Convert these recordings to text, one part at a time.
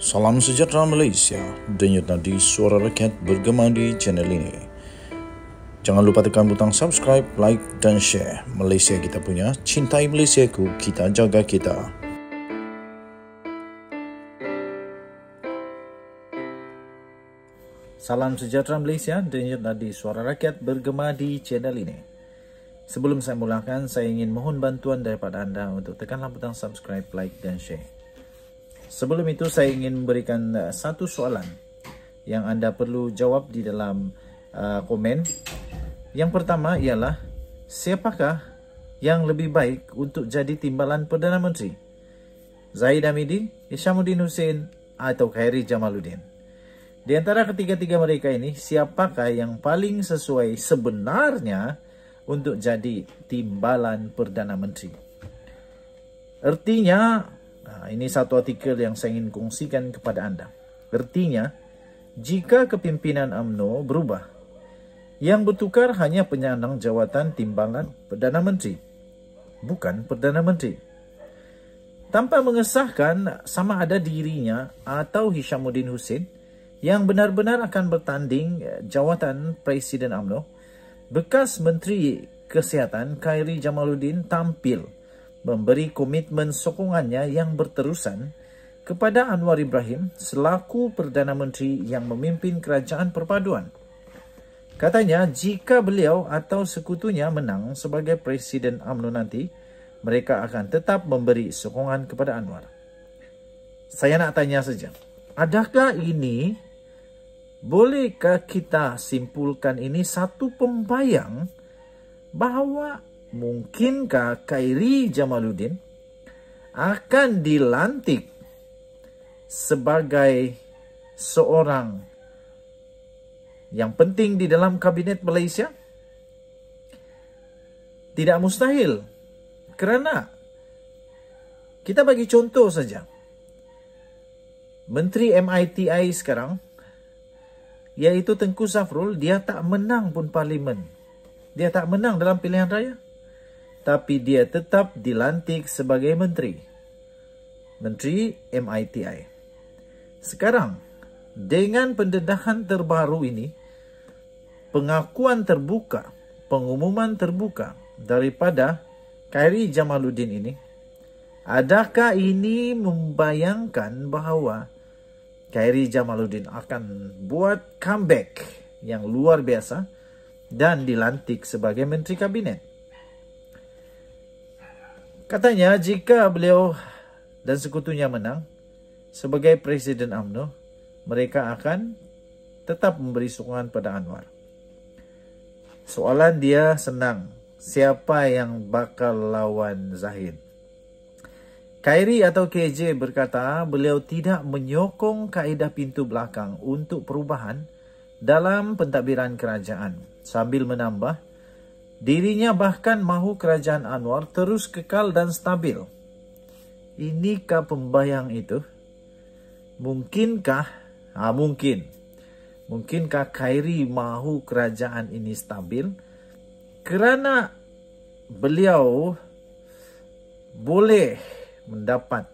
Salam sejahtera Malaysia, denyut nadi suara rakyat bergema di channel ini. Jangan lupa tekan butang subscribe, like dan share. Malaysia kita punya, cintai Malaysiaku, kita jaga kita. Salam sejahtera Malaysia, denyut nadi suara rakyat bergema di channel ini. Sebelum saya mulakan, saya ingin mohon bantuan daripada anda untuk tekanlah butang subscribe, like dan share. Sebelum itu saya ingin memberikan satu soalan yang anda perlu jawab di dalam komen. Yang pertama ialah, siapakah yang lebih baik untuk jadi timbalan Perdana Menteri? Zahid Hamidi, Hishamuddin Hussein atau Khairy Jamaluddin? Di antara ketiga-tiga mereka ini, siapakah yang paling sesuai sebenarnya untuk jadi timbalan Perdana Menteri? Artinya, ini satu artikel yang saya ingin kongsikan kepada anda. Artinya, jika kepimpinan UMNO berubah, yang bertukar hanya penyandang jawatan timbalan Perdana Menteri, bukan Perdana Menteri. Tanpa mengesahkan sama ada dirinya atau Hishamuddin Hussein yang benar-benar akan bertanding jawatan Presiden UMNO, bekas Menteri Kesihatan Khairy Jamaluddin tampil memberi komitmen sokongannya yang berterusan kepada Anwar Ibrahim selaku Perdana Menteri yang memimpin kerajaan perpaduan. Katanya, jika beliau atau sekutunya menang sebagai Presiden UMNO nanti, mereka akan tetap memberi sokongan kepada Anwar. Saya nak tanya saja, adakah ini, bolehkah kita simpulkan ini satu pembayang bahawa mungkinkah Khairy Jamaluddin akan dilantik sebagai seorang yang penting di dalam kabinet Malaysia? Tidak mustahil. Kerana kita bagi contoh saja. Menteri MITI sekarang, iaitu Tengku Zafrul, dia tak menang pun parlimen. Dia tak menang dalam pilihan raya. Tapi dia tetap dilantik sebagai menteri. Menteri MITI. Sekarang, dengan pendedahan terbaru ini, pengakuan terbuka, pengumuman terbuka daripada Khairy Jamaluddin ini, adakah ini membayangkan bahawa Khairy Jamaluddin akan buat comeback yang luar biasa dan dilantik sebagai menteri kabinet? Katanya, jika beliau dan sekutunya menang sebagai Presiden UMNO, mereka akan tetap memberi sokongan pada Anwar. Soalan dia senang. Siapa yang bakal lawan Zahid? Khairy atau KJ berkata beliau tidak menyokong kaedah pintu belakang untuk perubahan dalam pentadbiran kerajaan. Sambil menambah, dirinya bahkan mahu kerajaan Anwar terus kekal dan stabil. Inikah pembayang itu? Mungkinkah? Mungkin. Mungkinkah Khairy mahu kerajaan ini stabil? Kerana beliau boleh mendapat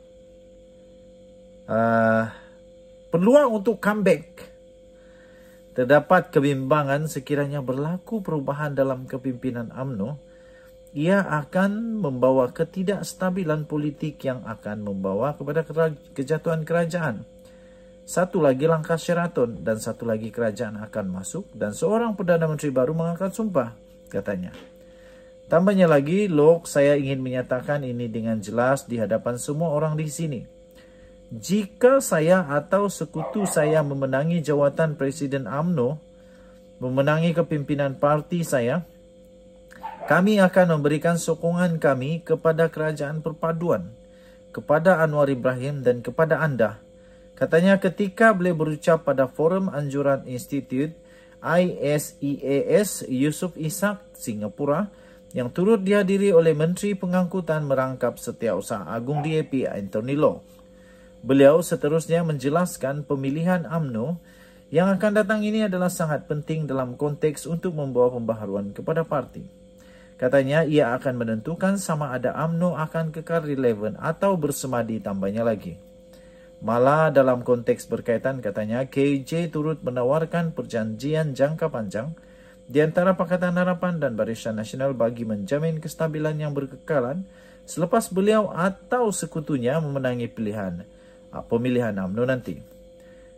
peluang untuk comeback. Terdapat kebimbangan sekiranya berlaku perubahan dalam kepimpinan UMNO, ia akan membawa ketidakstabilan politik yang akan membawa kepada kejatuhan kerajaan. Satu lagi langkah Sheraton dan satu lagi kerajaan akan masuk dan seorang Perdana Menteri baru mengangkat sumpah, katanya. Tambahnya lagi, Lok, saya ingin menyatakan ini dengan jelas di hadapan semua orang di sini. Jika saya atau sekutu saya memenangi jawatan Presiden UMNO, memenangi kepimpinan parti saya, kami akan memberikan sokongan kami kepada kerajaan perpaduan, kepada Anwar Ibrahim dan kepada anda. Katanya ketika beliau berucap pada Forum Anjuran Institute ISEAS Yusof Ishak, Singapura, yang turut dihadiri oleh Menteri Pengangkutan Merangkap Setiausaha Agung DAP Anthony Loh. Beliau seterusnya menjelaskan pemilihan UMNO yang akan datang ini adalah sangat penting dalam konteks untuk membawa pembaharuan kepada parti. Katanya ia akan menentukan sama ada UMNO akan kekal relevan atau bersemadi, tambahnya lagi. Malah dalam konteks berkaitan katanya, KJ turut menawarkan perjanjian jangka panjang di antara Pakatan Harapan dan Barisan Nasional bagi menjamin kestabilan yang berkekalan selepas beliau atau sekutunya memenangi pemilihan UMNO nanti.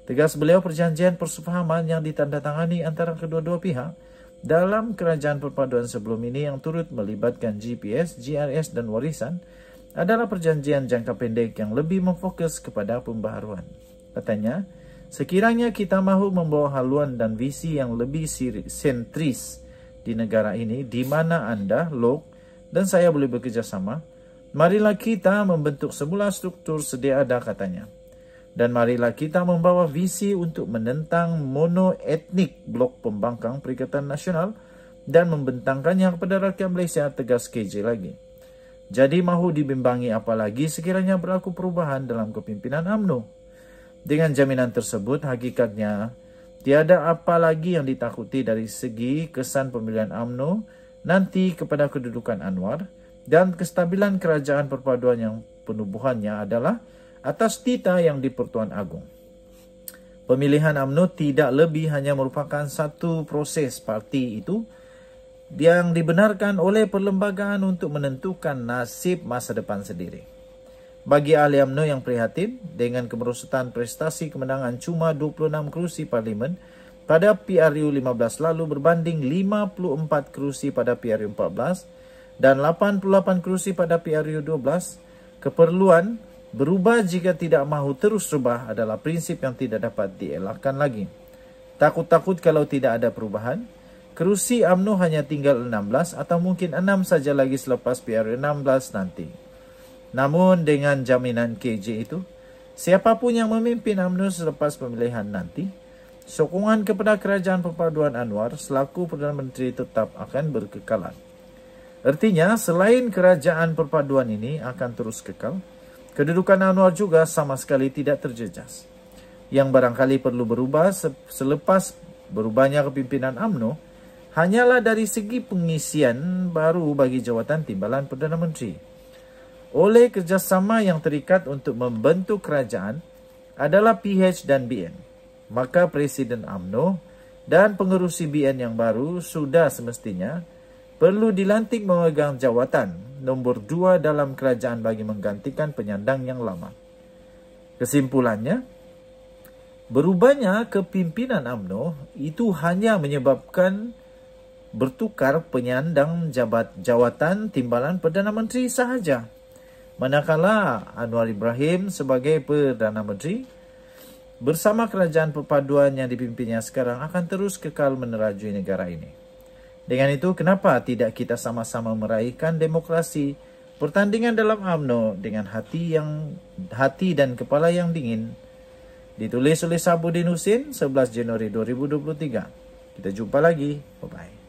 Tegas beliau, perjanjian persefahaman yang ditandatangani antara kedua-dua pihak dalam kerajaan perpaduan sebelum ini yang turut melibatkan GPS, GRS dan warisan adalah perjanjian jangka pendek yang lebih memfokus kepada pembaharuan. Katanya, sekiranya kita mahu membawa haluan dan visi yang lebih sentris di negara ini, di mana Anda, Lok, dan saya boleh bekerjasama, marilah kita membentuk sebuah struktur sedia ada, katanya. Dan marilah kita membawa visi untuk menentang monoetnik blok pembangkang Perikatan Nasional dan membentangkannya kepada rakyat Malaysia, tegas KJ lagi. Jadi mahu dibimbangi apalagi sekiranya berlaku perubahan dalam kepimpinan UMNO. Dengan jaminan tersebut, hakikatnya tiada apa lagi yang ditakuti dari segi kesan pemilihan UMNO nanti kepada kedudukan Anwar dan kestabilan kerajaan perpaduan yang penubuhannya adalah atas tita yang di-Pertuan Agong. Pemilihan UMNO tidak lebih hanya merupakan satu proses parti itu yang dibenarkan oleh perlembagaan untuk menentukan nasib masa depan sendiri. Bagi ahli UMNO yang prihatin dengan kemerosotan prestasi kemenangan cuma 26 kerusi parlimen pada PRU 15 lalu berbanding 54 kerusi pada PRU 14 dan 88 kerusi pada PRU 12, keperluan berubah jika tidak mahu terus rubah adalah prinsip yang tidak dapat dielakkan lagi. Takut-takut kalau tidak ada perubahan, kerusi UMNO hanya tinggal 16 atau mungkin 6 saja lagi selepas PRU 16 nanti. Namun dengan jaminan KJ itu, siapapun yang memimpin UMNO selepas pemilihan nanti, sokongan kepada kerajaan perpaduan Anwar selaku Perdana Menteri tetap akan berkekalan. Artinya, selain kerajaan perpaduan ini akan terus kekal, kedudukan Anwar juga sama sekali tidak terjejas. Yang barangkali perlu berubah selepas berubahnya kepimpinan UMNO hanyalah dari segi pengisian baru bagi jawatan timbalan Perdana Menteri. Oleh kerjasama yang terikat untuk membentuk kerajaan adalah PH dan BN, maka Presiden UMNO dan pengerusi BN yang baru sudah semestinya perlu dilantik memegang jawatan nombor 2 dalam kerajaan bagi menggantikan penyandang yang lama. Kesimpulannya, berubahnya kepimpinan UMNO itu hanya menyebabkan bertukar penyandang jawatan timbalan Perdana Menteri sahaja. Manakala Anwar Ibrahim sebagai Perdana Menteri bersama kerajaan perpaduan yang dipimpinnya sekarang akan terus kekal menerajui negara ini. Dengan itu, kenapa tidak kita sama-sama meraihkan demokrasi pertandingan dalam UMNO dengan hati dan kepala yang dingin? Ditulis oleh Sabudin Husin 11 Januari 2023. Kita jumpa lagi. Bye-bye.